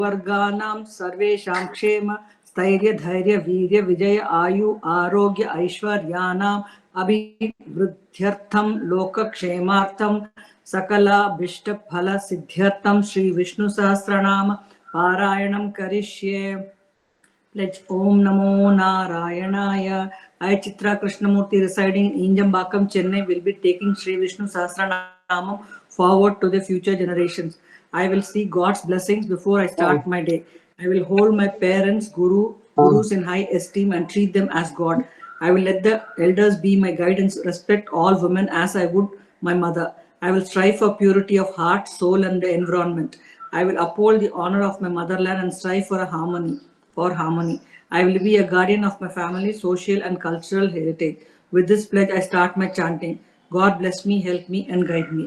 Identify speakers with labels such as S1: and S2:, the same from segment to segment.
S1: वर्गानां सर्वेषां क्षेम स्थैर्य धैर्य वीर्य विजय आयु आरोग्य ऐश्वर्याणाम् अभिवृद्ध्यर्थं लोकक्षेमार्थं सकलाभीष्टफल सिद्ध्यर्थं श्री विष्णु सहस्रनाम पारायणं करिष्ये. Pledge Om Namo Narayanaya. I, Chitra Krishnamurthy, residing in Injambakam, Chennai, will be taking Sri Vishnu Sahasranamam forward to the future generations. I will seek God's blessings before I start my day. I will hold my parents, gurus in high esteem and treat them as God. I will let the elders be my guidance, respect all women as I would my mother. I will strive for purity of heart, soul, and the environment. I will uphold the honor of my motherland and strive for harmony. I will be a guardian of my family, social and cultural heritage. With this pledge, I start my chanting. God bless me, help me, and guide me.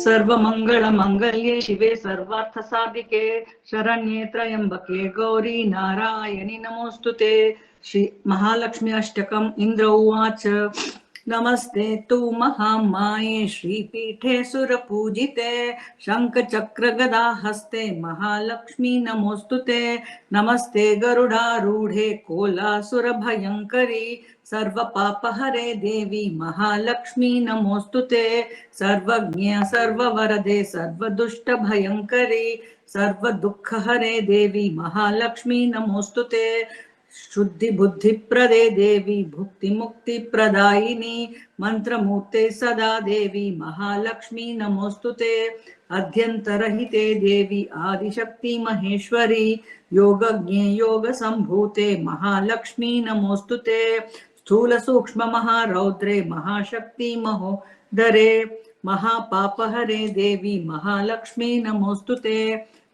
S1: सर्वमंगल मंगल्ये शिवे सर्वार्थ साधिके शरण्ये त्र्यंबके गौरी नारायणि नमोस्तुते. श्री महालक्ष्मी अष्टकम्. इंद्र उवाच नमस्ते तु महामाये श्रीपीठे सुरपूजिते शंखचक्र गदा हस्ते महालक्ष्मी नमोस्तुते. नमस्ते गरुडारूढे कोलासुर भयंकरी सर्वपापहरे देवी महालक्ष्मी नमोस्तुते. सर्वज्ञ सर्ववरदे सर्वदुष्ट भयंकरी सर्वदुःखहरे देवी महालक्ष्मी नमोस्तुते. शुद्धि बुद्धि प्रदे देवी भुक्ति मुक्ति प्रदायिनी मंत्रमूर्ते सदा देवी महालक्ष्मी नमोस्तुते. अध्यंतरहिते देवी आदिशक्ति महेश्वरी योगज्ञे योग संभूते महालक्ष्मी नमोस्तुते. स्थूल सूक्ष्म महारौद्रे महाशक्ति महोदरे महापापहरे देवी महालक्ष्मी नमोस्तुते.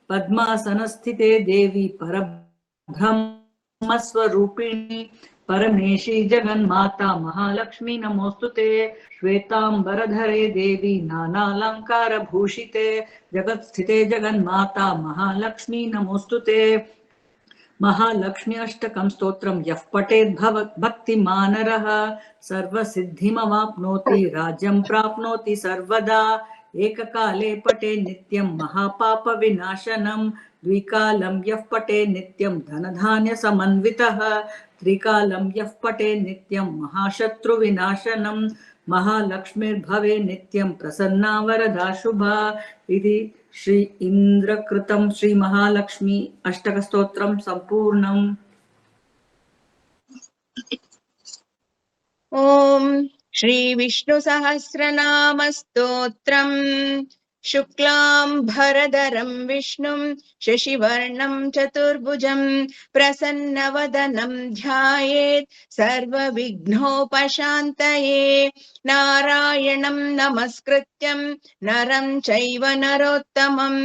S1: पद्मासनस्थिते देवी परब्रह्म स्वरूपिणी परमेशी जगन्माता महालक्ष्मी नमोस्तुते. श्वेतांबरधरे देवी नानालंकार भूषिते जगत्स्थिते जगन्माता महालक्ष्मी नमोस्तुते. महालक्ष्मी अष्टकं स्तोत्रं यः पठेत् भक्तिमानरः सर्वसिद्धिमवाप्नोति राज्यं प्राप्नोति सर्वदा. एककाले पठे नित्यं महापाप विनाशनं द्विकालं यः पठे नित्यं धनधान्य समन्वितः त्रिकालं यः पठे नित्यं महाशत्रु विनाशनं महालक्ष्मीर्भवे नित्यं प्रसन्ना वरदा शुभा. इति श्री इंद्रकृतं श्री महालक्ष्मी अष्टक स्तोत्रं संपूर्णम्.
S2: ओम श्री विष्णु सहस्रनाम स्तोत्रम्. शुक्लांभरधरं विष्णुं शशिवर्णं चतुर्भुजं प्रसन्नवदनं ध्यायेत् सर्वविघ्नोपशान्तये. नारायणं नमस्कृत्यं नरं चैव नरोत्तमं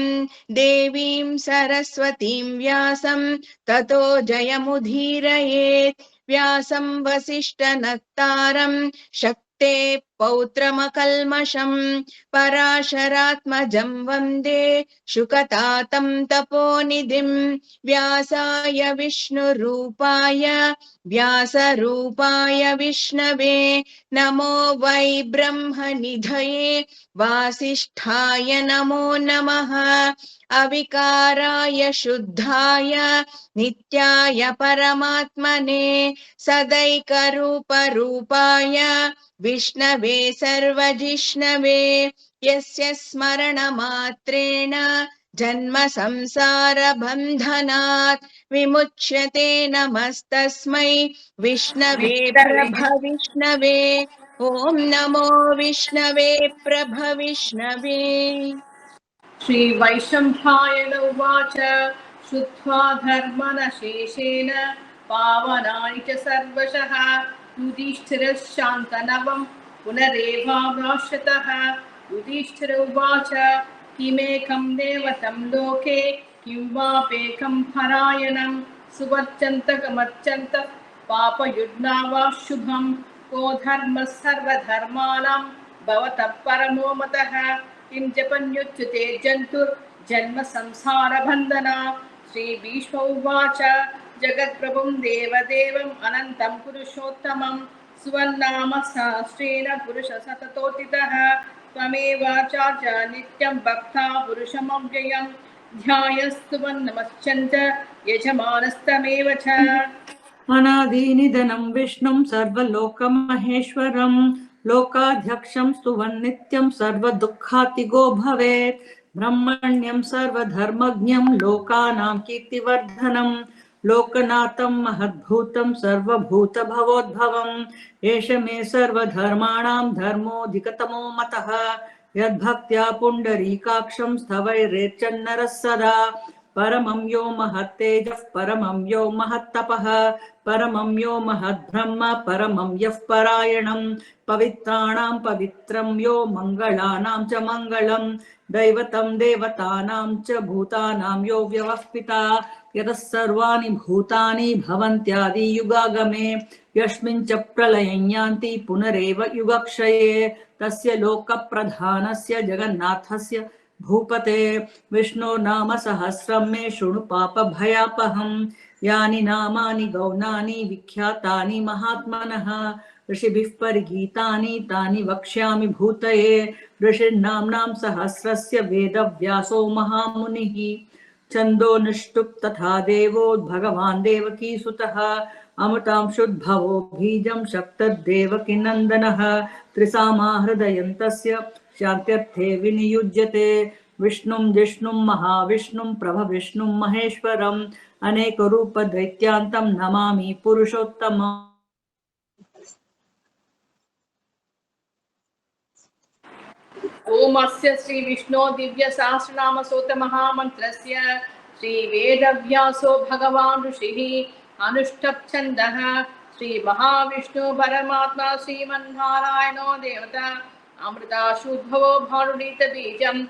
S2: देवीं सरस्वतीं व्यासं ततो जयमुदीरयेत्. व्यासं वसिष्ठनत्तारं शक्ते पौत्रमकल्मषं पराशरात्मजं वन्दे शुकतातं तपोनिधिं. व्यासाय विष्णुरूपाय व्यासरूपाय विष्णवे नमो वै ब्रह्मनिधये वासिष्ठाय नमो नमः. अविकाराय शुद्धाय नित्याय परमात्मने सदैकरूपरूपाय विष्णवे सर्वजिष्णवे यस्य स्मरणमात्रेण जन्म संसार बन्धनात् विमुच्यते. नमस्तस्मै विष्णवे प्रभविष्णवे. ओम नमो विष्णवे प्रभविष्णवे.
S3: श्री वैशंपायन उवाच श्रुत्वा धर्मनशेषेण पावनानि च सर्वशः युधिष्ठिरश्शान्तनवं पुनरेवाभाषतः. युधिष्ठिर उवाच किमेकं देवतं लोके किं वापेकं परायणं सुवर्चन्तकमर्चन्तः पापयुग्ना वा शुभं को धर्मः सर्वधर्माणां भवतः परमो मतः. किं जपन्युच्यते जन्तुर्जन्म संसार बन्धना. श्री भीष्म उवाच जगत्प्रभुं देवदेवम् अनन्तं पुरुषोत्तमं सुवन्नाम सहस्रेण पुरुष सततोदितः त्वमेवाचार्य नित्यं भक्ता पुरुषमव्ययं ध्यायस्तुवन्नमश्चन्त यजमानस्तमेव च
S1: अनादिनिधनं विष्णुं सर्वलोकमहेश्वरं लोकाध्यक्षं स्तुवन्नित्यं सर्वदुःखातिगो भवेत् ब्रह्मण्यं सर्वधर्मज्ञं लोकानां कीर्तिवर्धनं लोकनाथं महद्भूतं सर्वभूतभवोद्भवम् एष मे सर्वधर्माणां धर्मोऽधिकतमो मतः यद्भक्त्या पुण्डरीकाक्षं स्थवैरेर्चन्नरः सदा परमं यो महत्तेजः परमं यो महत्तपः परमं यो महद्ब्रह्म परमं यः परायणं पवित्राणां पवित्रं यो मङ्गलानां च मङ्गलं दैवतं देवतानां च भूतानां यो व्यवस्थिता यतः सर्वाणि भूतानि भवन्त्यादियुगागमे यस्मिन् च प्रलयं यान्ति पुनरेव युगक्षये तस्य लोकप्रधानस्य जगन्नाथस्य भूपते विष्णु नाम सहस्रं मे शृणु पापभयापहं यानि नामानि गौणानि विख्यातानि महात्मनः ऋषिभिः परिगीतानि तानि वक्ष्यामि भूतये ऋषिर्नाम्नां सहस्रस्य वेदव्यासो महामुनिः छन्दो निष्टुप् तथा देवो भगवान् देवकीसुतः अमृतांशुद्भवो बीजं शक्तर्देवकीनन्दनः त्रिसामा हृदयं तस्य शान्त्यर्थे विनियुज्यते विष्णुं जिष्णुं महाविष्णुं प्रभविष्णुं महेश्वरम् अनेकरूपदैत्यान्तं नमामि पुरुषोत्तमम्
S3: ओमस्य श्री विष्णु दिव्य सहस्रनाम सोत महामन्त्रस्य श्री वेदव्यासो भगवान् ऋषिः अनुष्ठप् छन्दः श्री महाविष्णु परमात्मा श्रीमन्नारायणो देवता अमृताशुद्भवो भानुडीत बीजं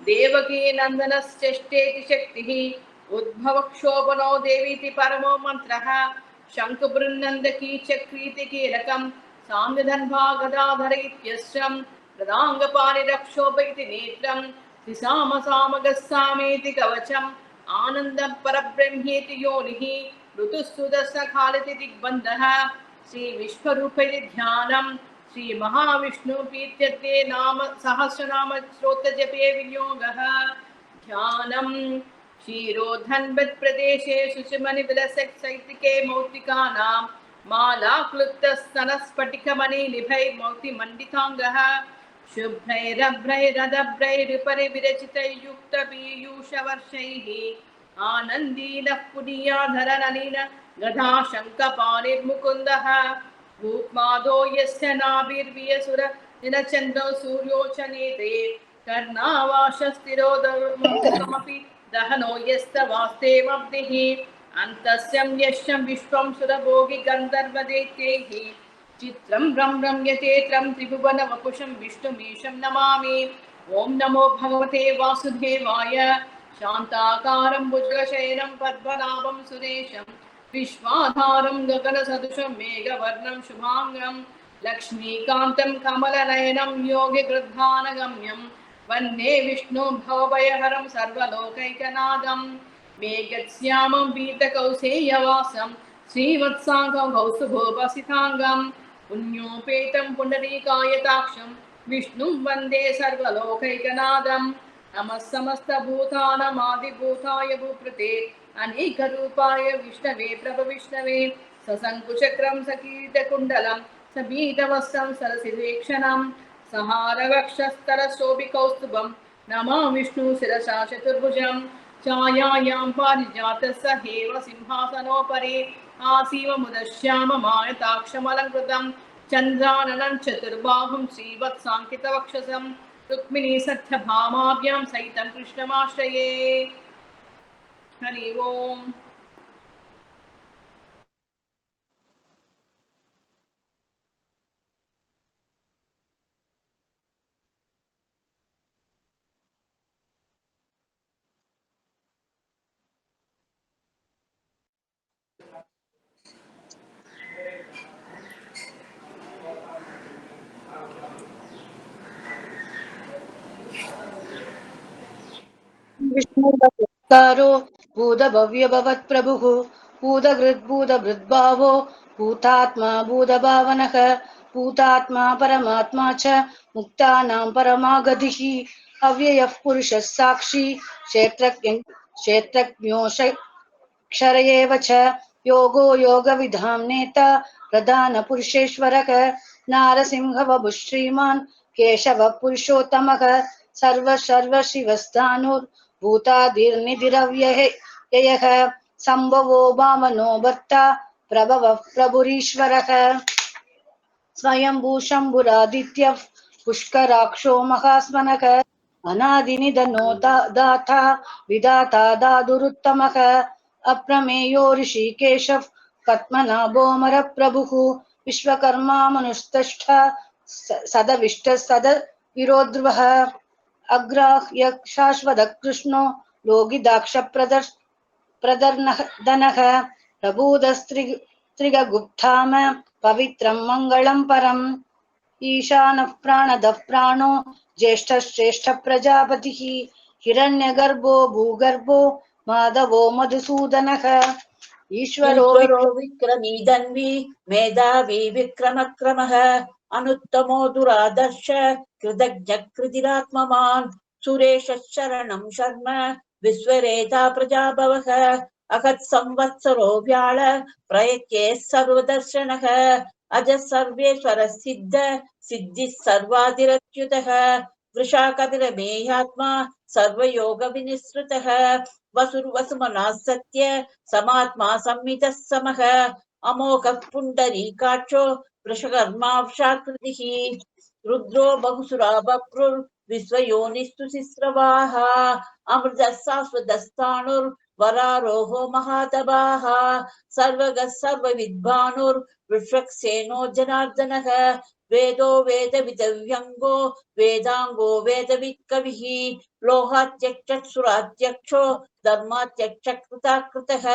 S3: देवकी नन्दनश्चेष्टेति शक्तिः उद्भवक्षोभनो देवीति परमो मन्त्रः शङ्खबृन्नन्दकी चक्रीति कीलकं साम्यधन्वा गदाधर इत्यस्त्रम् प्रदाङ्गपाणिरक्षोभयति नेत्रं त्रिसामसामगस्सामेति कवचम् आनन्दं परब्रह्मेति योनिः ऋतुस्सुदस्सखालिति दिग्बन्धः श्रीविश्वरूपैति ध्यानं श्रीमहाविष्णुप्रीत्यर्थे नाम सहस्रनाम स्तोत्रजपे विनियोगः ध्यानं क्षीरोधन्वत्प्रदेशे शुचिमणिविलसैत्तिके मौक्तिकानां मालाक्लुप्तस्तनस्फटिकमणिनिभैर्मौक्तिमण्डिताङ्गः शुभ्रैरभ्रैरदभ्रैरुपरि विरचितयुक्तपीयूषवर्षैः आनन्दीनः पुनीयाधरनलिन गदाशङ्कपाणिर्मुकुन्दः भूपादो यस्य नाभिर्वियसुर निरचन्द्रो सूर्यो च नेत्रे कर्णावाशस्थिरोदमपि दहनो यस्तवास्तेमब्धिः अन्तस्यं यश्चं विश्वं सुरभोगि गन्धर्वदैत्यैः चित्रं रम्रं यतेत्रं त्रिभुवनवपुषं विष्णुमीशं नमामि ॐ नमो भगवते वासुदेवाय शान्ताकारं भुजगशयनं पद्मनाभं सुरेशं विश्वाधारं गगनसदृशं मेघवर्णं शुभाङ्गं लक्ष्मीकान्तं कमलनयनं योगिगृध्वानगम्यं वन्दे विष्णुं भवभयहरं सर्वलोकैकनाथम् मेघश्यामं पीतकौसेयवासं श्रीवत्साङ्गं कौस्तुभोपसिताङ्गं पुण्योपेतं पुण्डरीकायताक्षं विष्णुं वन्दे सर्वलोकैकनाथं नमः समस्तभूतानामादिभूताय भूप्रते अनेकरूपाय विष्णवे प्रभविष्णवे सशङ्कुचक्रं सकीर्तकुण्डलं सबीतवस्त्रं सरसिवेक्षणं सहारवक्षस्तरशोभिकौस्तुभं नमः विष्णु शिरसा चतुर्भुजं छायायां पारिजातस्य हेव सिंहासनोपरि आसीवमुदश्याममायताक्षमलङ्कृतं चन्द्राननं चतुर्बाहुं श्रीवत्साङ्कितवक्षसं रुक्मिणी सत्यभामाभ्यां सहितं कृष्णमाश्रये हरि ओम्
S4: विष्णुर्वपुत्कारो भूतभव्यभवत्प्रभुः भूतभृद्भावो भूतात्मा भूतभावनः भूतात्मा परमात्मा च मुक्तानां परमागतिः अव्ययः पुरुषः साक्षी क्षेत्रज्ञोऽक्षर एव च योगो योगविधां नेता प्रधानपुरुषेश्वरः नारसिंहवपुः श्रीमान् केशवः पुरुषोत्तमः सर्वशिवस्तानुर्भूतादिर्निधिरव्ययः सम्भवो वामनो भर्ता प्रभवः प्रभुरीश्वरः स्वयंभू शम्भुरादित्यः पुष्कराक्षो महास्मनः अनादिनिधनो दाता विधाता दादुरुत्तमः अप्रमेयो ऋषिकेशः पद्मनाभो मरप्रभुः विश्वकर्मा मनुस्तष्ठ सदविष्टः सदविरोध्रुवः अग्राह्य शाश्वतः कृष्णो लोगिदाक्ष प्रदर्दनः प्रबोधस्त्रिगुप्ताम पवित्रं मङ्गलं परम् ईशानः प्राणदः प्राणो ज्येष्ठश्रेष्ठ प्रजापतिः हिरण्यगर्भो भूगर्भो माधवो मधुसूदनः ईश्वरो
S5: विक्रमी धन्वी मेधावी विक्रमक्रमः अनुत्तमो दुरादर्श कृतज्ञ कृतिरात्मवान् सुरेश शरणं शर्म विश्वरेता प्रजाभवः अहत् संवत्सरो व्याळ प्रयत्ये सर्वदर्शनः अज सर्वेश्वर सिद्ध सिद्धिः सर्वाधिरच्युतः वृषा कपिलमेयात्मा सर्वयोग विनिसृतः वसुर्वसुमनः सत्य समात्मा संवितः समः अमोघः पुण्डरीकाक्षो वृषकर्मांशाकृतिः रुद्रो बहुसुरा बभ्रुर्विश्वयोनिस्तु सिस्रवाः अमृतः शाश्वतस्ताणुर्वरारोहो महातपाः सर्वगः सर्वविद्भानुर्विश्वक्सेनो जनार्दनः वेदो वेदविदव्यङ्गो वेदाङ्गो वेदवित्कविः लोहात्यक्षुराध्यक्षो धर्मात्यक्षकृताकृतः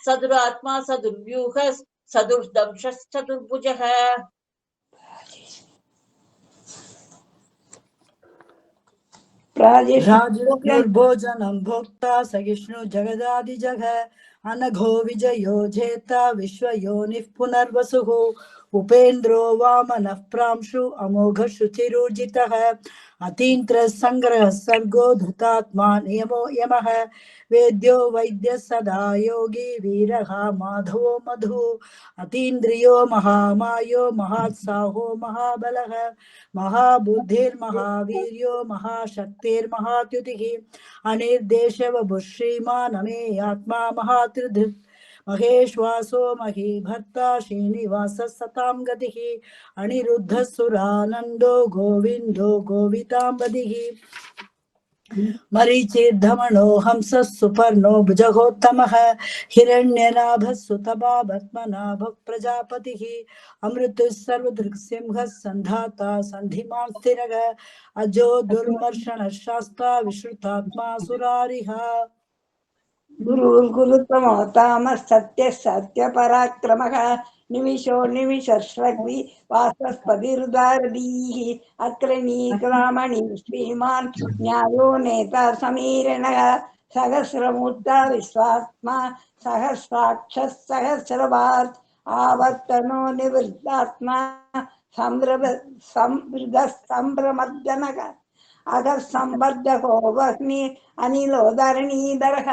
S5: सदुरात्मा सदुर्व्यूहः सदुर्दंशश्चतुर्भुजः
S1: राजर्भोजनं भोक्ता सहिष्णु जगदादिजघ अनघो विजयो जेता विश्वयोनिः पुनर्वसुः उपेन्द्रो वामनः प्रांशु अमोघ शुचिरूर्जितः अतीन्द्रः संग्रहः सर्गो धृतात्मा नियमो यमः वेद्यो वैद्यः सदा योगी वीरः माधवो मधु अतीन्द्रियो महामायो महात्साहो महाबलः महाबुद्धिर्महावीर्यो महाशक्तिर्महात्युतिः अनिर्देशवभुः श्रीमान् अमेयात्मा महात्रिधृत् महेश्वासो महीभर्ता श्रीनिवासः सतां गतिः अनिरुद्धः सुरानन्दो गोविन्दो गोविताम्बदिः मरीचिर्धमणो हंसः सुपर्णो भुजगोत्तमः हिरण्यनाभः सुतपा पद्मनाभः प्रजापतिः अमृतः सर्वदृक्सिंहः सन्धाता सन्धिमान् स्थिरः अजो दुर्मर्षणः शास्ता विश्रुतात्मा सुरारिः
S6: गुरुर्गुरुत्तमोत्तामः सत्यः सत्यपराक्रमः निमिषो निमिषश्रग्वि वाचस्पतिरुदारधीः अक्रणीकरामणि श्रीमान् न्यायो नेता समीरणः सहस्रमूर्ता विश्वात्मा सहस्राक्षः सहस्रवात् आवर्तनो निवृत्तात्मा संवृद्धः संभ्रमर्जनः अगः संवर्धको वह्नि अनिलोदरणीधरः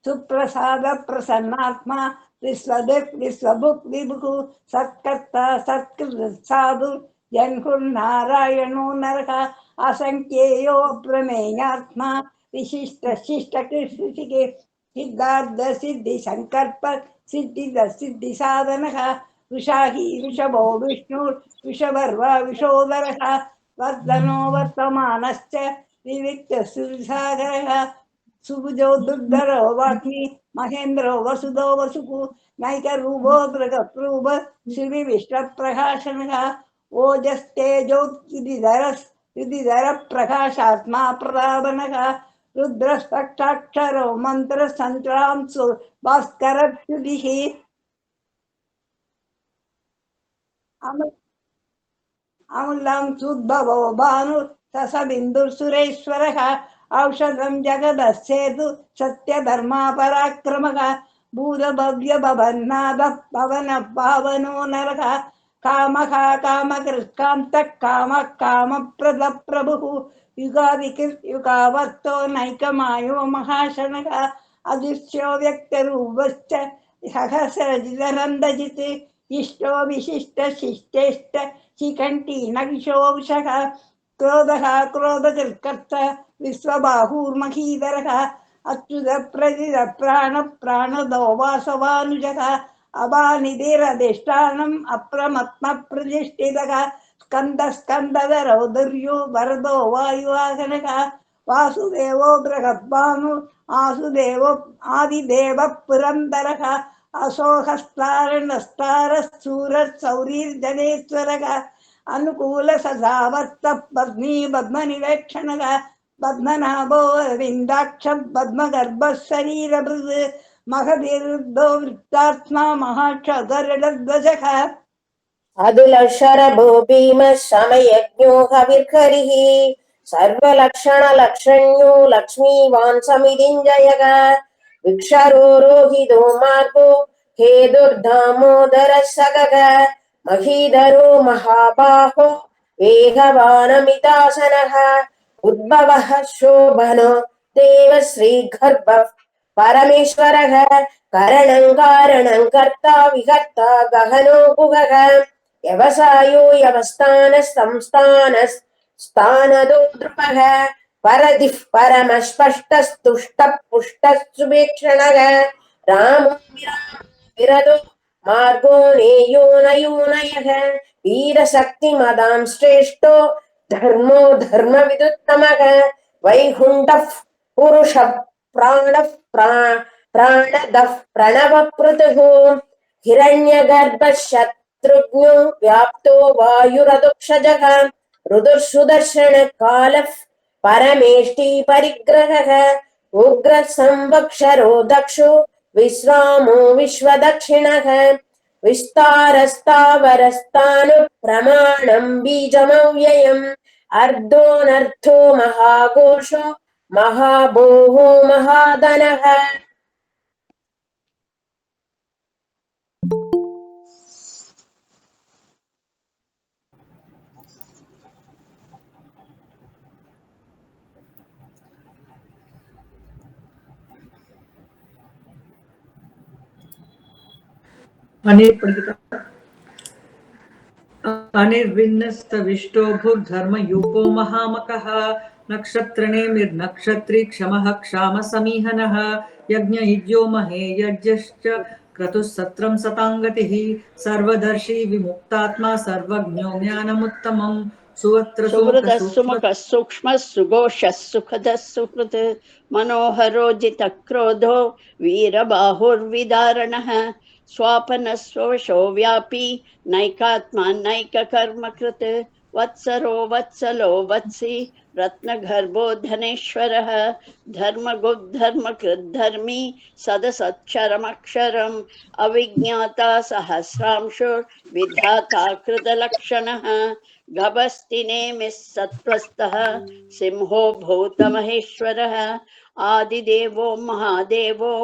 S6: सुप्रसाद प्रसन्नात्मा विश्वदिक् विश्वभुक् विभुः सत्कर्ता सत्कृत् साधु जन्हुर्नारायणो नरः असंख्येयो प्रमेयात्मा विशिष्ट शिष्टकृषिके सिद्धार्थ सिद्धि संकल्प सिद्धिद सिद्धि साधनः वृषाही वृषभो विष्णुर् वृषभर्वा विषोदरः वर्धनो वर्तमानश्च विविक्त सुरसागरः सुभुजो दुर्धरो वाग्मी महेन्द्रो वसुदो वसुः नैकरूपो दृगप्रूप श्रीविष्टप्रकाशनः ओजस्तेजोद्युदिधर प्रकाशात्मा प्रलाभनः रुद्रस्पक्षाक्षरो मन्त्रसन्त्रांसु भास्करच्युतिः अमूलं सुद्भवो भानु ससबिन्दुर्सुरेश्वरः औषधं जगदस्येतु सत्यधर्मापराक्रमः भूतभव्य भवन्नाथः पवनः पावनो नरः कामः कामकृत्कान्तः कामः कामप्रदः प्रभुः युगादिकृत्युगावत्तो नैकमायो महाशनः अदृश्यो व्यक्तरूपश्च सहस्रजितरन्दजित् इष्टो विशिष्टशिष्टेष्ट शिखण्डी नगिशोषः क्रोधः क्रोधकृत्कर्ता विश्वबाहुर्महीधरः अच्युतप्रजितप्राणप्राणदो वासवानुजः अबानिधिरधिष्ठानम् अप्रमत्मप्रतिष्ठितः स्कन्दस्कन्दधरो दुर्यो वरदो वायुवाहनः वासुदेवो बृहद्भानु आसुदेवो आदिदेवः पुरन्दरः असोहस्तारणस्तारः अनुकूलसदावर्तः पत्नी पद्मनिवेक्षणः पद्मनाभो अरविन्दाक्षः पद्मगर्भः शरीरभृत् महतिरुद्धो वृत्तात्मा महाक्षगरुडध्वजः
S7: अदुलशरभो भीमः शमयज्ञो हविर्हरिः सर्वलक्षणलक्षण्यो लक्ष्मीवान् समितिञ्जयः विक्षरो रोहितो मार्गो हेदुर्दामोदरः सगः महीधरो महाबाहो वेगवानमितासनः उद्भवः शोभनो देवश्रीगर्भः परमेश्वरः करणं कारणं कर्ता विहर्ता गहनो गुहः व्यवसायो व्यवस्थानः संस्थानस्थानदो नृपः परदिः परमस्पष्टस्तुष्टः पुष्टः सुभीक्षणः रामो विरदो मार्गो नेयो नयोनयः वीरशक्तिमदां श्रेष्ठो धर्मो धर्मविदुत्तमः वैकुण्ठः पुरुषः प्राणः प्राणदः प्रणवपृतुः हिरण्यगर्भः शत्रुघ्नो व्याप्तो वायुरदुक्षजः रुदुर्सुदर्शन कालः परमेष्टि परिग्रहः उग्रः संवक्षरो दक्षो विश्रामो विश्वदक्षिणः विस्तारस्तावरस्तानु प्रमाणं बीजमव्ययम् अर्धोऽनर्थो महाघोषो महाभोहो महाधनः
S1: अनिर्विन्नस्तविष्टो भूर्धर्मयूपो महामकः नक्षत्रनेमिर्नक्षत्री क्षमः क्षामसमीहनः यज्ञयुज्यो महे यज्ञश्च क्रतुः सत्रं सताङ्गतिः सर्वदर्शी विमुक्तात्मा सर्वज्ञो ज्ञानमुत्तमम्
S8: सुहृदः सुमुखः सूक्ष्मः सुघोषः सुखदः सुहृत् मनोहरोजितः क्रोधो वीरबाहुर्विदारणः स्वापनः स्ववशो व्यापी नैकात्मा नैककर्मकृत् वत्सरो वत्सलो वत्सी रत्नगर्भो धनेश्वरः धर्मगुद्धर्मकृद्धर्मी सदसक्षरमक्षरम् अविज्ञाता सहस्रांशुर्विधाता कृतलक्षणः गभस्तिनेमिः सत्त्वस्थः सिंहो भूतमहेश्वरः आदिदेवो महादेवो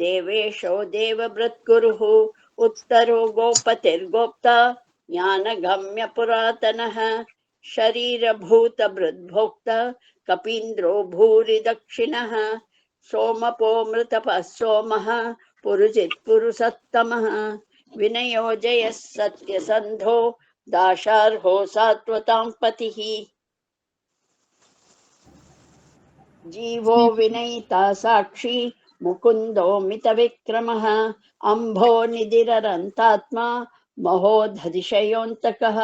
S8: देवेशो देवभृत्कुरुः उत्तरो गोपतिर्गोप्ता ज्ञानगम्य पुरातनः शरीरभूतभृद्भोक्ता कपीन्द्रो भूरि दक्षिणः सोमपो मृतपः सोमः पुरुजित्पुरुषोत्तमः विनयो जयः सत्यसन्धो दाशार्हो सात्वतां पतिः जीवो विनयिता साक्षी मुकुन्दो मितविक्रमः अम्भो निधिररन्तात्मा महोदधिशयोऽन्तकः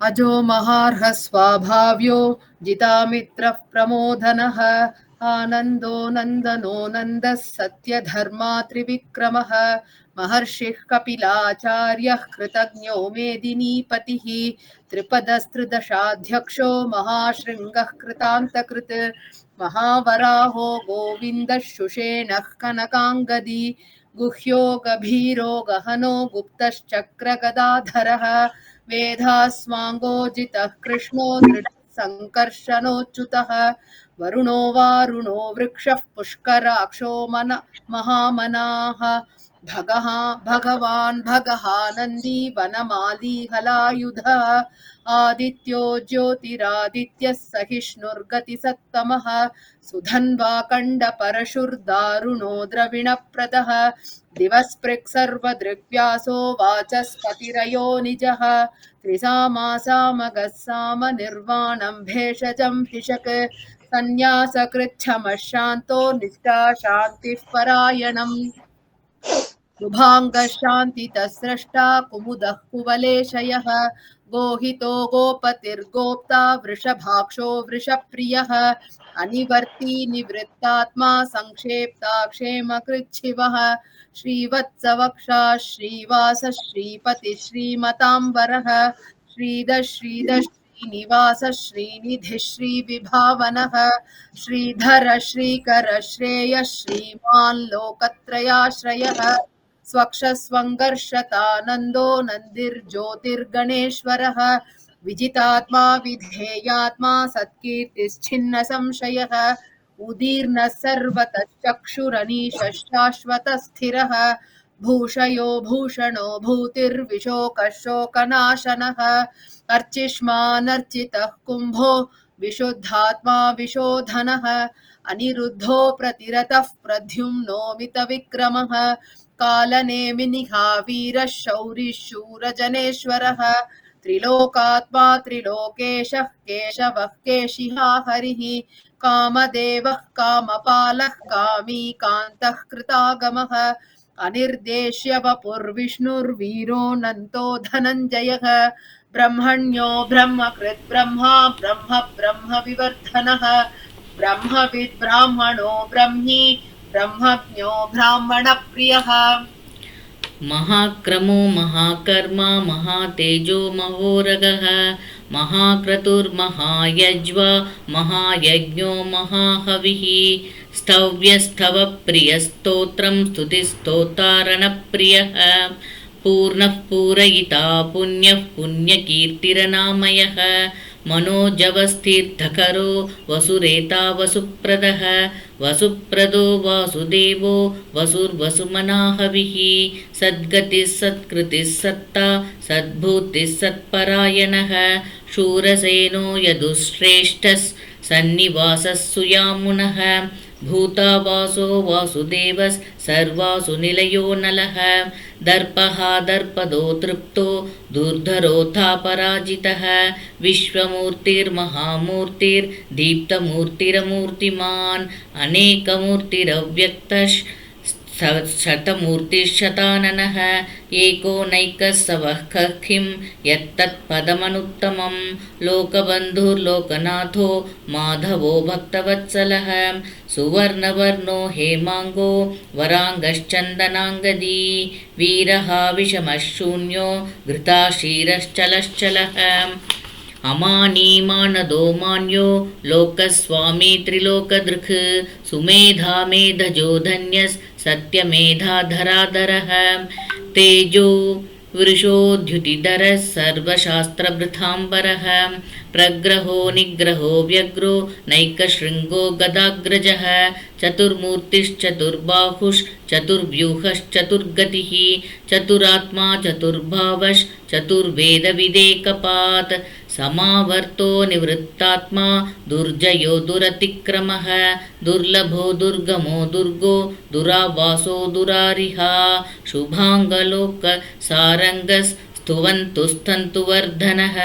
S9: अजो महार्हः स्वाभाव्यो जितामित्रः प्रमोदनः आनन्दो नन्दनो नन्दः सत्यधर्मा त्रिविक्रमः महर्षिः कपिलाचार्यः कृतज्ञो मेदिनीपतिः त्रिपदस्त्रिदशाध्यक्षो महाशृङ्गः कृतान्तकृत् महावराहो गोविन्दः शुषेणः कनकाङ्गदी गुह्यो गभीरो गहनो गुप्तश्चक्रगदाधरः वेदास्वाङ्गोजितः कृष्णो दृढसङ्कर्षणोच्युतः वरुणो वारुणो वृक्षः पुष्कराक्षो महामनाः भगवान् भगः नन्दी वनमाली हलायुधः आदित्यो ज्योतिरादित्यः सहिष्णुर्गतिसत्तमः सुधन्वा कण्डपरशुर्दारुणो द्रविणप्रदः दिवस्पृक् सर्वदृग्व्यासो वाचस्पतिरयो निजः त्रिसामासामगः साम निर्वाणं भेषजं हिषक् सन्न्यासकृच्छमशान्तो निष्ठा शान्तिः परायणम् शुभाङ्गशान्तितस्रष्टा कुमुदः कुवलेशयः गोहितो गोपतिर्गोप्ता वृषभाक्षो वृषप्रियः अनिवर्ती निवृत्तात्मा संक्षेप्ता क्षेमकृच्छिवः श्रीवत्सवक्षा श्रीवासः श्रीपतिः श्रीमताम्बरः श्रीधः श्रीनिवासः श्रीनिधिः श्रीविभावनः श्रीधर श्रीकर श्रेयः श्रीमान् लोकत्रयाश्रयः स्वक्षस्वङ्गर्षतानन्दो नन्दिर्ज्योतिर्गणेश्वरः विजितात्मा विधेयात्मा सत्कीर्तिश्छिन्न संशयः उदीर्णः सर्वतः चक्षुरनीशः शाश्वतस्थिरः भूषयो भूषणो भूतिर्विशोकः शोकनाशनः अर्चिष्मानर्चितः कुम्भो विशुद्धात्मा विशोधनः अनिरुद्धो प्रतिरतः प्रद्युम्नो मितविक्रमः कालनेमिनिहा वीरः शौरिः शूरजनेश्वरः त्रिलोकात्मा त्रिलोकेशः केशवः केशिहा हरिः कामदेवः कामपालः कामी कान्तः कृतागमः अनिर्देश्य वपुर्विष्णुर्वीरो नन्तो धनञ्जयः ब्रह्मण्यो ब्रह्मकृत् ब्रह्मा ब्रह्म ब्रह्म विवर्धनः ब्रह्मविद् ब्राह्मणो ब्रह्मी ब्रह्मज्ञो ब्राह्मणप्रियः
S10: महाक्रमो महाकर्मा महातेजो महोरगः महाक्रतुर्महायज्वा महायज्ञो महाहविः स्तव्यस्तवप्रियस्तोत्रं स्तुतिस्तोतारणप्रियः पूर्णः पूरयिता पुण्यः पुण्यकीर्तिरनामयः मनोजवस्तीर्थकरो वसुरेता वसुप्रदः वसुप्रदो वासुदेवो वसुर्वसुमनाहविः सद्गतिः सत्कृतिः सत्ता सद्भूतिः सत्परायणः शूरसेनो यदुश्रेष्ठः सन्निवासः सुयामुनः भूतावासो वासुदेवः सर्वासु निलयो नलः दर्पः दर्पदो तृप्तो दुर्धरोऽथापराजितः विश्वमूर्तिर्महामूर्तिर्दीप्तमूर्तिरमूर्तिमान् अनेकमूर्तिरव्यक्तः शतमूर्तिशताननः एको नैकः सवः खिं यत्तत्पदमनुत्तमं लोकबन्धुर्लोकनाथो माधवो भक्तवत्सलः सुवर्णवर्णो हेमाङ्गो वराङ्गश्चन्दनाङ्गदी वीरः विषमः शून्यो घृताशीरश्चलश्चलः अमानीमानदो मान्यो लोकस्वामी त्रिलोकदृक् सुमेधा मेधजो धन्यः सत्यमेधाधराधरः तेजो वृषोद्युतिधरः सर्वशास्त्रभृताम्बरः प्रग्रहो निग्रहो व्यग्रो नैकशृङ्गो गदाग्रजः चतुर्मूर्तिश्चतुर्बाहुश्चतुर्व्यूहश्चतुर्गतिः चतुरात्मा चतुर्वेदविदेकपात् समावर्तो निवृत्तात्मा दुर्जयो दुरतिक्रमः दुर्लभो दुर्गमो दुर्गो दुरावासो दुरारिहा शुभाङ्गलोक सारङ्गस् स्तुवन्तुस्तन्तुवर्धनः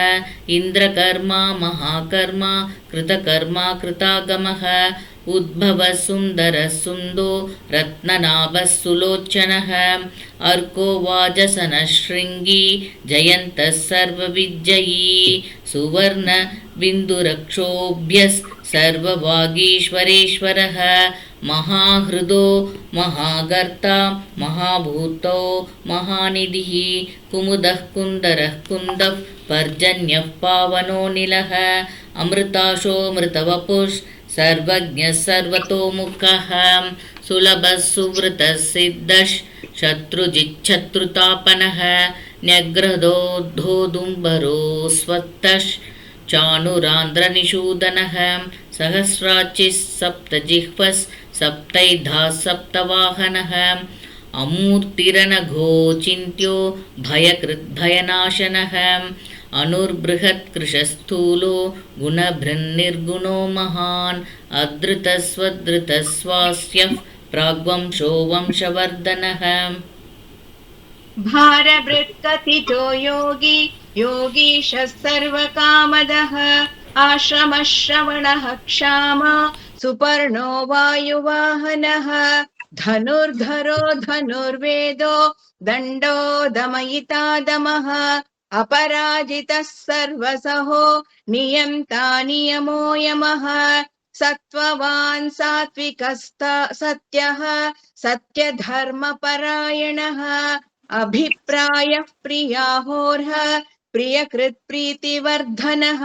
S10: इन्द्रकर्मा महाकर्मा कृतकर्मा कृतागमः उद्भवः सुन्दरः सुन्दो रत्ननाभः सुलोचनः अर्को वाजसनः शृङ्गी जयन्तः सर्वविजयी सुवर्ण बिन्दुरक्षोभ्यः सर्ववागीश्वरेश्वरः महाहृदो महागर्ता महाभूतो महानिधिः कुमुदः कुन्दरः कुन्दः पर्जन्यः पावनो निलः अमृताशोऽमृतवपुः सर्वज्ञः सर्वतोमुखः सुलभः सुवृतः सिद्धः शत्रुजिच्छत्रुतापनः न्यग्रदोद्धोदुम्बरो स्वत्तः चाणुरान्ध्रनिषूदनः सहस्राचिः सप्तजिह्वः सप्तैधाः सप्तवाहनः अमूर्तिरनघो चिन्त्यो भयकृद्भयनाशनः अनुर्बृहत्कृशस्थूलो गुणभृन्निर्गुणो महान् अधृतस्वधृतस्वास्यः प्राग्वंशो वंशवर्धनः
S2: भारभृत्कथितो योगी योगीशः सर्वकामदः आश्रमश्रवणः क्षामा सुपर्णो वायुवाहनः धनुर्धरो धनुर्वेदो दण्डो दमयिता दमः अपराजितः सर्वसहो नियन्ता नियमो यमः सत्त्ववान् सात्विकस्ता सत्यः सत्यधर्मपरायणः अभिप्रायः प्रियाहोर्ह प्रियकृत्प्रीतिवर्धनः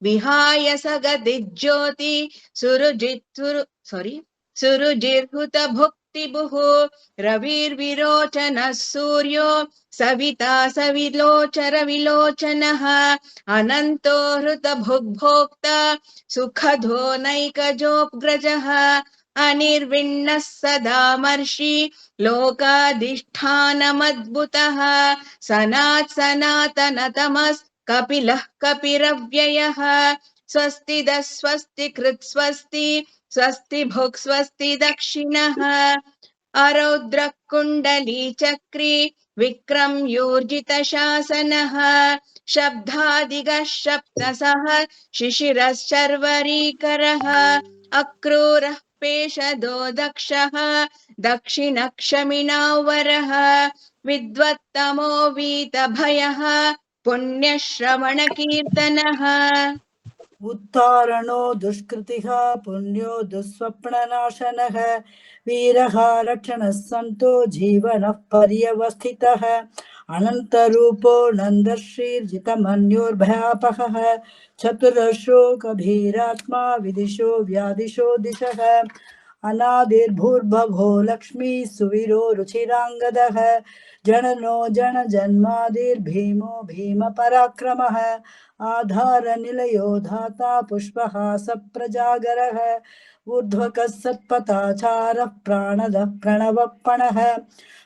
S2: विहाय सगदिज्योति सुरुजिर्हुतभुक्तिभुः रविर्विरोचनः सूर्यो सविता सविलोचरविलोचनः अनन्तो हृतभुग्भोक्ता सुखदो नैकजोऽग्रजः अनिर्विण्णः सदामर्षि लोकाधिष्ठानमद्भुतः सनातनतमस् कपिलः कपिरव्ययः स्वस्तिदः स्वस्तिकृत् स्वस्ति स्वस्ति भुक् स्वस्ति दक्षिणः अरौद्रः कुण्डली चक्री विक्रम्योर्जितशासनः शब्दादिगः शप्तसः शिशिरश्चर्वरीकरः अक्रूरः पेशदो दक्षः दक्षिणक्षमिणावरः विद्वत्तमो वीतभयः पुण्यश्रवणकीर्तनः
S1: उत्तारणो दुष्कृतिः पुण्यो दुःस्वप्ननाशनः वीरः रक्षणः सन्तो जीवनः पर्यवस्थितः अनन्तरूपो नन्दश्रीर्जितमन्योर्भयापहः चतुरश्रो कबीरात्मा विदिशो व्यादिशो दिशः अनादिर्भूर्भवो लक्ष्मी सुवीरो रुचिराङ्गदः जननो जनजन्मादिर्भीमो भीमपराक्रमः आधारनिलयो धाता पुष्पहास प्रजागरः ऊर्ध्वकः सत्पथाचारः प्राणदः प्रणवपणः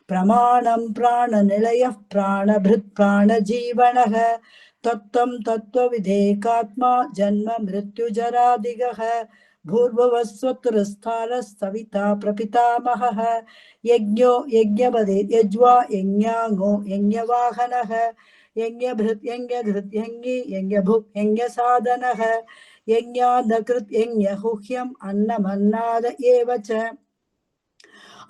S1: प्रमाणं प्राणनिलयः प्राणभृत् प्राणजीवनः तत्त्वं तत्त्वविधेकात्मा जन्म मृत्युजरादिगः भूर्भुवः स्वतुरस्थानः सविता प्रपितामहः यज्ञो यज्ञपदे यज्वा यज्ञाङ्गो यज्ञवाहनः यज्ञभृत् यज्ञधृत् यज्ञी यज्ञभुक् यज्ञसाधनः यज्ञादकृत् यज्ञहुह्यम् अन्नमन्नाद एव च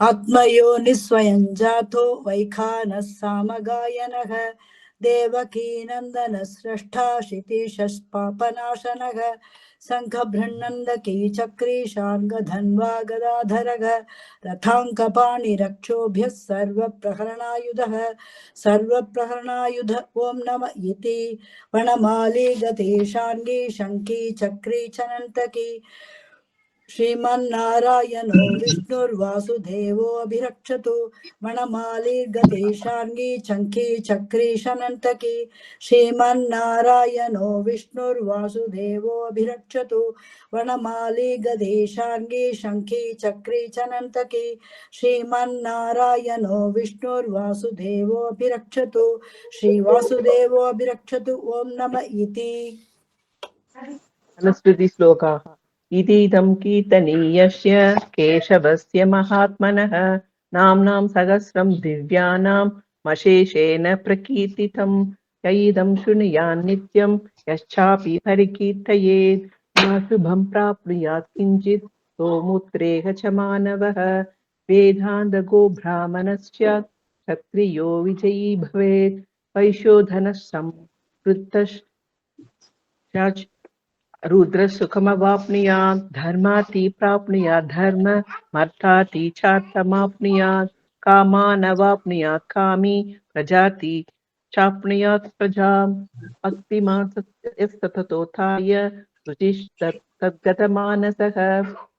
S1: आत्मयो निस्वयं जातो वैखानः सामगायनः देवकी नन्दन स्रष्टा क्षितिशस्पापनाशनः शङ्खबृह्नन्दकी चक्री शार्ङ्गधन्वा गदाधरः रथाङ्कपाणिरक्षोभ्यः सर्वप्रहरणायुध ॐ नम इति वनमाली गते शार्ङ्गी शङ्खी चक्री चनन्तकी श्रीमन्नारायणो विष्णुर्वासुदेवो अभिरक्षतु वनमालीर्गते शार्ङ्गी चङ्की चक्री शनन्तकी श्रीमन्नारायणो विष्णुर्वासुदेवो अभिरक्षतु वनमालीर्गते शार्ङ्गी शङ्खी चक्री चनन्तकी श्रीमन्नारायणो विष्णुर्वासुदेवो अभिरक्षतु श्रीवासुदेवो अभिरक्षतु ॐ नम इति
S11: अनुस्मृति श्लोकाः इतीदं कीर्तनीयस्य केशवस्य महात्मनः नाम्नां सहस्रं दिव्यानां मशेषेण प्रकीर्तितं यैदं शृणुयान् नित्यं यश्चापि परिकीर्तयेत् शुभं प्राप्नुयात् किञ्चित् सोमुत्रेह च मानवः वेदान्तगो ब्राह्मणश्च क्षत्रियो विजयी भवेत् वैश्योधनः समृद्धश्च रुद्रसुखमवाप्नुयात् धर्माति प्राप्नुयात् धर्म मर्थाति चार्थमाप्नुयात् कामानवाप्नुयात् कामी प्रजाति चाप्नुयात् प्रजाम् भक्तिमान् सततोत्थाय शुचिस्तद्गतमानसः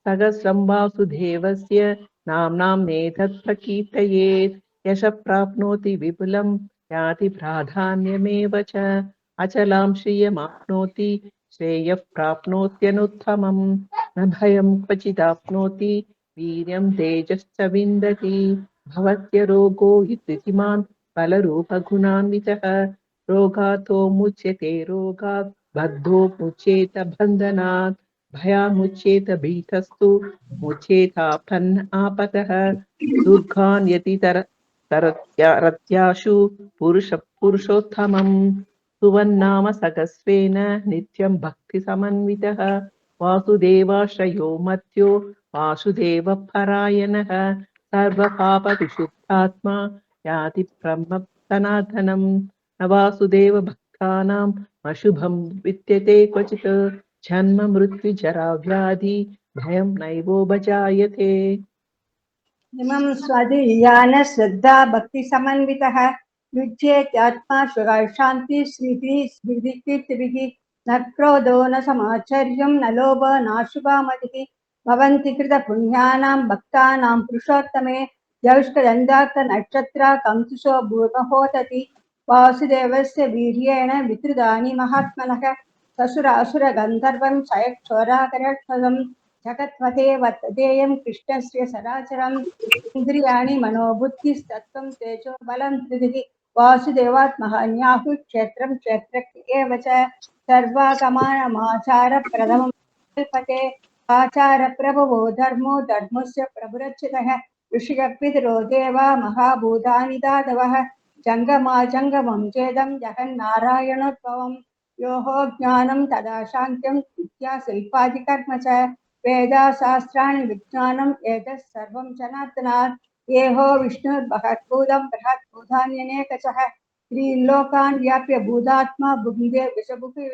S11: सहस्रं वासुदेवस्य नाम्नां नेतत् प्रकीर्तयेत् यशः प्राप्नोति विपुलं याति प्राधान्यमेव च अचलां श्रियमाप्नोति श्रेयः प्राप्नोत्यनुत्तमं न भयं क्वचिदाप्नोति वीर्यं तेजश्च विन्दति भवत्य रोगो युतिमान् बलरूपगुणान्वितः रोगातो मुच्यते रोगात् बद्धो मुच्येत बन्धनात् भयामुच्येत भीतस्तु मुच्येतापन् आपतः दुर्गान् यति रत्याशु पुरुषोत्तमम् सुवन्नाम सहस्रेण नित्यं भक्तिसमन्वितः वासुदेवाश्रयो मत्यो वासुदेवपरायणः सर्वपापविशुद्धात्मा याति ब्रह्म सनातनं न वासुदेव भक्तानाम् अशुभं विद्यते क्वचित् जन्म मृत्यु जरा व्याधि भयं नैवोपजायते
S6: इमं स्वदीयान श्रद्धा भक्ति समन्वितः युज्येत्यात्मा शान्ति स्मृतिकीर्तिभिः न क्रोधो न समाचर्यं न लोभो नाशुभामतिः भवन्ति कृतपुण्यानां भक्तानां पुरुषोत्तमे जौष्टदन्दात्तनक्षत्रा कंसुषो भूर्महोदति वासुदेवस्य वीर्येण वितृदानि महात्मनः ससुरासुरगन्धर्वं क्षयक्षोराकरक्षसं जगत्पथे वर्ततेयं कृष्णस्य सदाचरम् इन्द्रियाणि मनोबुद्धिस्तत्त्वं तेजो बलं धृतिः वासुदेवात्महन्याहुः क्षेत्रं क्षेत्रज्ञ एव च सर्वागमानमाचारप्रथमं कल्पते आचारप्रभवो धर्मो धर्मस्य प्रभुरच्युतः ऋषिकपितरो देवा महाभूतानि दातवः जङ्गमाजङ्गमं चेदं जगन्नारायणोद्भवं योः ज्ञानं तदा शान्त्यं विद्याशिल्पादिकर्म च वेदाशास्त्राणि विज्ञानम् एतत् सर्वं जनार्दनात् येहो विष्णुर्बृहद्भूतं बृहद्भूतान्यनेकशः त्रीलोकान् व्याप्य भूतात्मा भुङ्गे विषभुगे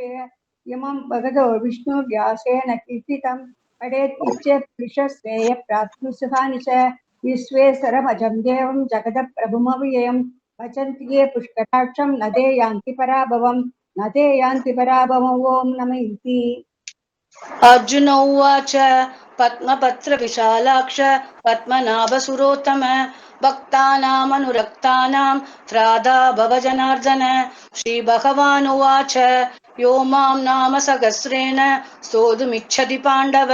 S6: इमं भगतो विष्णुर्व्यासेन कीर्तितं पठेत् इच्छेत् पुरुषश्रेय प्राप्नुसुखानि च विश्वेश्वरमजं देवं जगदप्रभुमव्ययं भजन्ति ये पुष्कराक्षं न ते यान्ति पराभवं न ते यान्ति पराभवम् ॐ नमः इति
S4: अर्जुन उवाच पद्मपत्रविशालाक्ष पद्मनाभसुरोत्तम भक्तानामनुरक्तानां त्रादा भव जनार्दन श्रीभगवानुवाच यो मां नाम सहस्रेण स्तोतुमिच्छति पाण्डव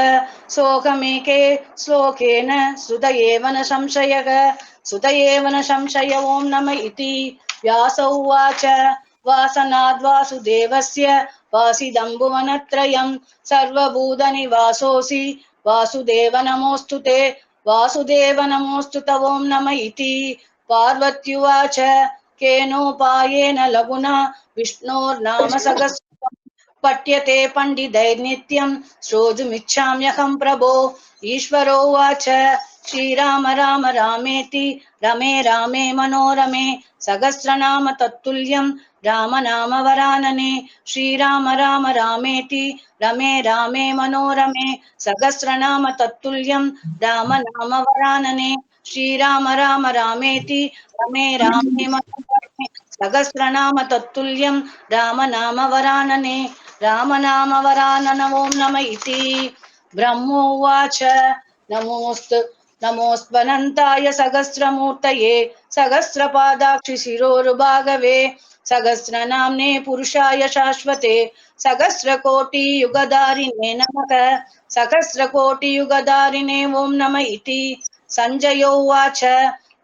S4: सोऽहमेके श्लोकेन सुत एव न संशय ॐ नम इति व्यास उवाच वासनाद्वासुदेवस्य वासिदम्बुवनत्रयं सर्वभूतनिवासोऽसि वासुदेव नमोऽस्तु ते वासुदेव नमोऽस्तु ॐ नम इति पार्वत्युवाच केनोपायेन लघुना विष्णोर्नाम सहस्रनाम पठ्यते पण्डितैर्नित्यं श्रोतुमिच्छाम्यहं प्रभो ईश्वरो उवाच श्रीराम राम रामेति रमे रामे मनोरमे सहस्रनाम तत्तुल्यं राम नाम वरानने श्रीराम राम रामेति रमे रामे मनोरमे सहस्रनाम तत्तुल्यं राम नाम वरानने श्रीराम राम रामेति रमे रामे मनोरमे सहस्रनाम तत्तुल्यं राम नाम वरानने राम नाम वरानन ॐ नम इति ब्रह्मोवाच नमोऽस्त्वनन्ताय सहस्रमूर्तये सहस्रपादाक्षि शिरोरुभागवे सहस्रनाम्ने पुरुषाय शाश्वते सहस्रकोटियुगधारिणे नमः सहस्रकोटियुगधारिणे ॐ नम इति सञ्जय उवाच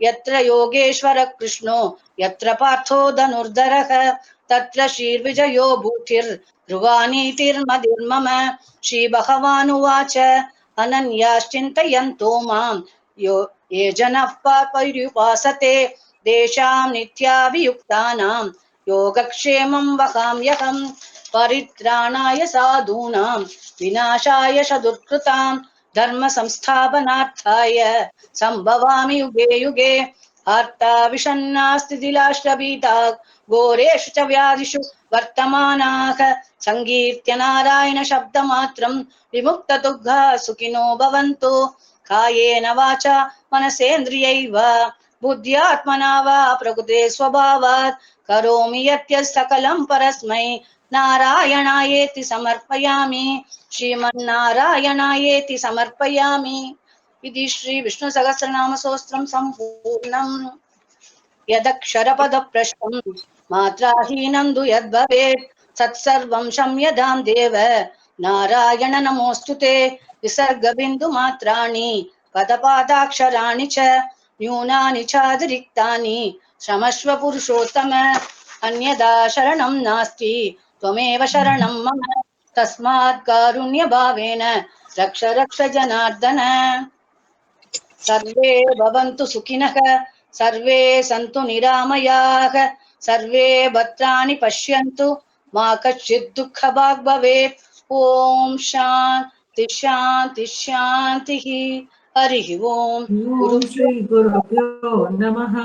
S4: यत्र योगेश्वर कृष्णो यत्र पार्थो धनुर्धरः तत्र श्रीर्विजयो भूतिर्ध्रुवानीतिर्मदिर्मम श्रीभगवानुवाच अनन्याश्चिन्तयन्तो मां ये जनः पर्युपासते तेषां नित्याभियुक्तानां योगक्षेमं वहाम्यहं परित्राणाय साधूनां विनाशाय सदुत्कृतां धर्म संस्थापनार्थाय संभवामि युगे युगे आर्ताविषन्नास्तिदिलाश्रभीता घोरेषु च व्याधिषु वर्तमानाः संकीर्त्य नारायण शब्दमात्रं विमुक्तदुःखा सुखिनो भवन्तु कायेन वाचा मनसेन्द्रियैव बुद्ध्यात्मना वा प्रकृते स्वभावात् करोमि यत् सकलं परस्मै नारायणायेति समर्पयामि श्रीमन्नारायणायेति समर्पयामि इति श्री विष्णु सहस्रनाम स्तोत्रं सम्पूर्णम् यदक्षरपदभ्रष्टं मात्राहीनं तु यद्भवेत् तत्सर्वं क्षम्यतां देव नारायण नमोऽस्तु ते विसर्गबिन्दुमात्राणि पदपादाक्षराणि च न्यूनानि चातिरिक्तानि श्रमस्व पुरुषोत्तम अन्यदा शरणं नास्ति त्वमेव शरणं मम तस्मात् कारुण्यभावेन रक्ष रक्ष जनार्दन सर्वे भवन्तु सुखिनः सर्वे सन्तु निरामयाः सर्वे भद्राणि पश्यन्तु मा कश्चित् दुःखभाग् भवेत् ॐ शान्ति शान्ति शान्तिः हरिः ओम्
S1: ॐ श्री गुरुभ्यो नमः।